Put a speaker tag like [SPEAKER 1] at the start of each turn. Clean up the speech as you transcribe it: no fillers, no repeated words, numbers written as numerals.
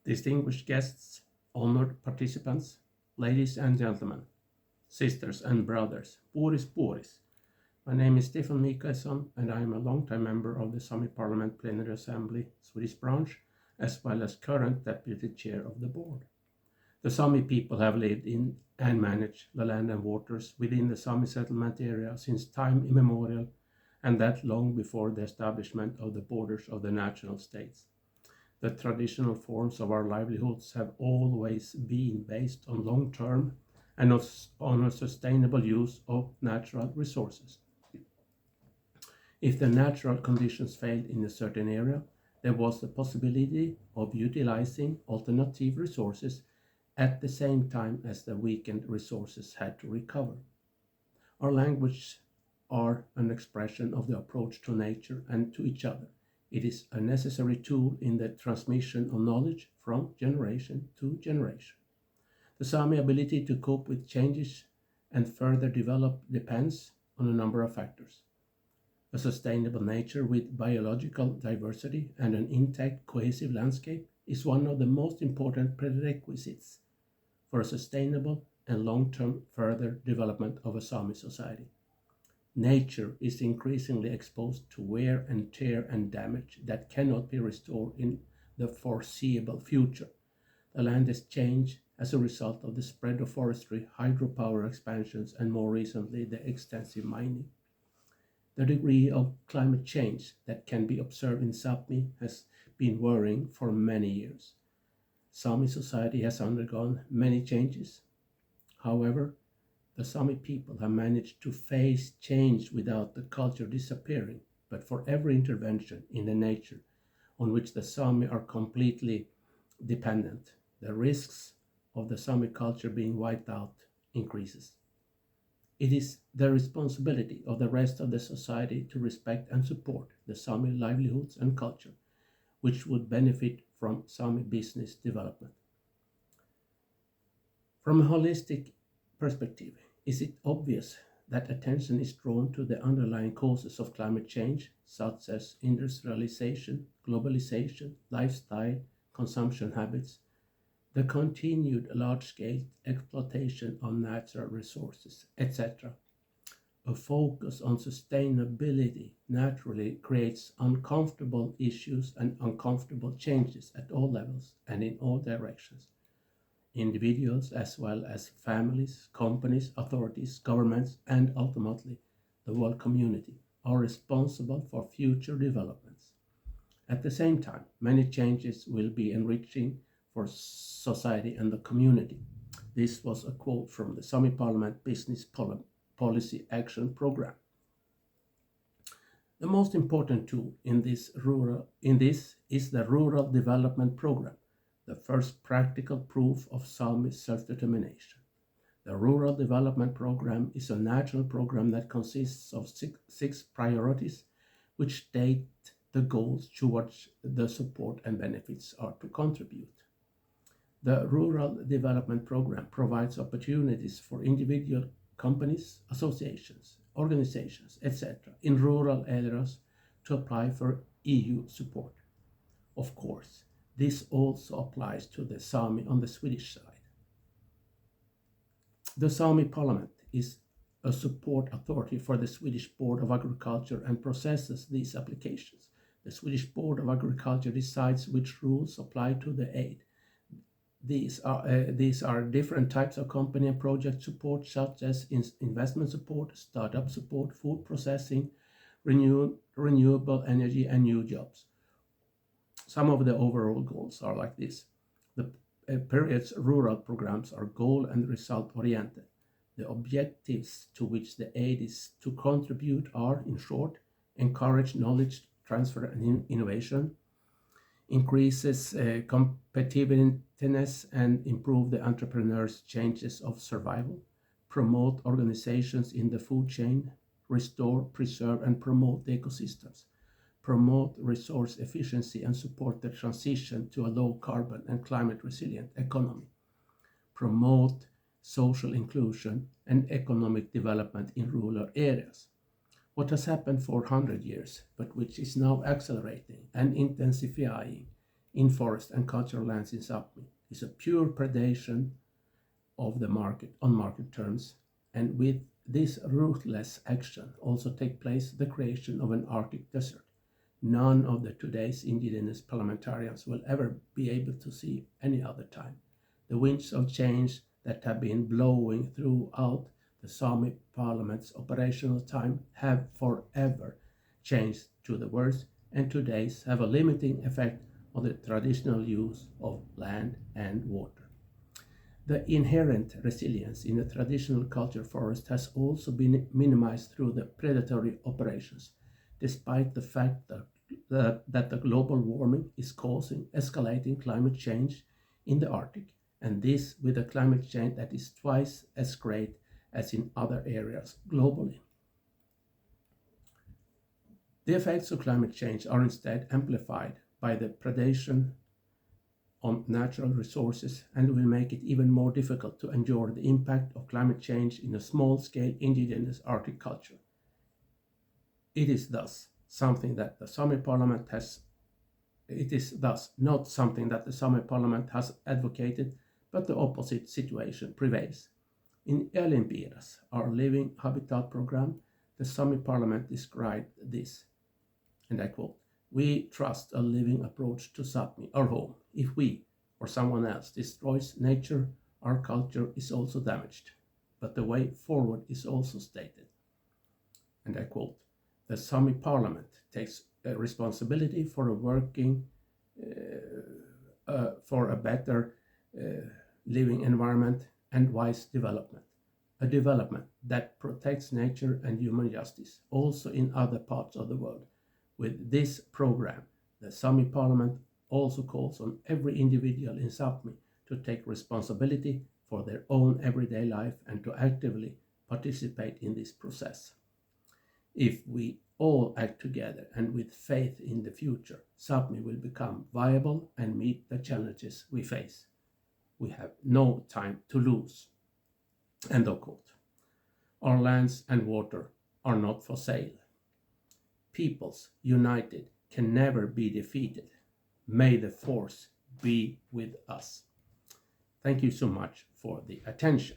[SPEAKER 1] Distinguished guests, honored participants, ladies and gentlemen, sisters and brothers, Boris. My name is Stefan Mikaelsson and I am a long-time member of the Sámi Parliament Plenary Assembly Swedish branch, as well as current deputy chair of the board. The Sámi people have lived in and managed the land and waters within the Sámi settlement area since time immemorial, and that long before the establishment of the borders of the national states. The traditional forms of our livelihoods have always been based on long-term and on a sustainable use of natural resources. If the natural conditions failed in a certain area, there was the possibility of utilizing alternative resources at the same time as the weakened resources had to recover. Our language are an expression of the approach to nature and to each other. It is a necessary tool in the transmission of knowledge from generation to generation. The Sámi ability to cope with changes and further develop depends on a number of factors. A sustainable nature with biological diversity and an intact cohesive landscape is one of the most important prerequisites for a sustainable and long-term further development of a Sámi society. Nature is increasingly exposed to wear and tear and damage that cannot be restored in the foreseeable future. The land has changed as a result of the spread of forestry, hydropower expansions, and more recently the extensive mining. The degree of climate change that can be observed in Sápmi has been worrying for many years. Sámi society has undergone many changes. However, the Sámi people have managed to face change without the culture disappearing, but for every intervention in the nature on which the Sámi are completely dependent, the risks of the Sámi culture being wiped out increases. It is the responsibility of the rest of the society to respect and support the Sámi livelihoods and culture, which would benefit from Sámi business development. From a holistic perspective, is it obvious that attention is drawn to the underlying causes of climate change, such as industrialization, globalization, lifestyle, consumption habits, the continued large-scale exploitation of natural resources, etc. A focus on sustainability naturally creates uncomfortable issues and uncomfortable changes at all levels and in all directions. Individuals as well as families, companies, authorities, governments, and ultimately the world community are responsible for future developments. At the same time, many changes will be enriching for society and the community. This was a quote from the Sámi Parliament Business Policy Action Program. The most important tool in this is the Rural Development Program, the first practical proof of Sámi self-determination. The Rural Development Program is a national program that consists of six priorities, which state the goals towards the support and benefits are to contribute. The Rural Development Program provides opportunities for individual companies, associations, organizations, etc. in rural areas to apply for EU support. Of course, this also applies to the Sámi on the Swedish side. The Sámi Parliament is a support authority for the Swedish Board of Agriculture and processes these applications. The Swedish Board of Agriculture decides which rules apply to the aid. These are different types of company and project support, such as investment support, startup support, food processing, renewable energy, and new jobs. Some of the overall goals are like this. The period's rural programs are goal and result oriented. The objectives to which the aid is to contribute are, in short, encourage knowledge transfer and innovation, increases competitiveness and improve the entrepreneurs' chances of survival, promote organizations in the food chain, restore, preserve, and promote the ecosystems, promote resource efficiency and support the transition to a low carbon and climate resilient economy, promote social inclusion and economic development in rural areas. What has happened for 100 years, but which is now accelerating and intensifying, in forest and cultural lands in Sápmi is a pure predation of the market on market terms, and with this ruthless action also take place the creation of an Arctic desert. None of the today's indigenous parliamentarians will ever be able to see any other time. The winds of change that have been blowing throughout the Sámi parliament's operational time have forever changed to the worse, and today's have a limiting effect on the traditional use of land and water. The inherent resilience in the traditional culture forest has also been minimized through the predatory operations, despite the fact that the global warming is causing escalating climate change in the Arctic, and this with a climate change that is twice as great as in other areas globally. The effects of climate change are instead amplified by the predation on natural resources and will make it even more difficult to endure the impact of climate change in a small-scale indigenous Arctic culture. It is thus not something that the Sámi Parliament has advocated, but the opposite situation prevails. In Elinpiiras, our Living Habitat program, the Sámi Parliament described this, and I quote, "We trust a living approach to Sápmi, our home. If we or someone else destroys nature, our culture is also damaged. But the way forward is also stated." And I quote, "The Sámi Parliament takes responsibility for working for a better living environment and wise development. A development that protects nature and human justice, also in other parts of the world. With this program, the Sámi Parliament also calls on every individual in Sápmi to take responsibility for their own everyday life and to actively participate in this process. If we all act together and with faith in the future, Sápmi will become viable and meet the challenges we face. We have no time to lose." End of quote. Our lands and water are not for sale. Peoples united can never be defeated. May the force be with us. Thank you so much for the attention.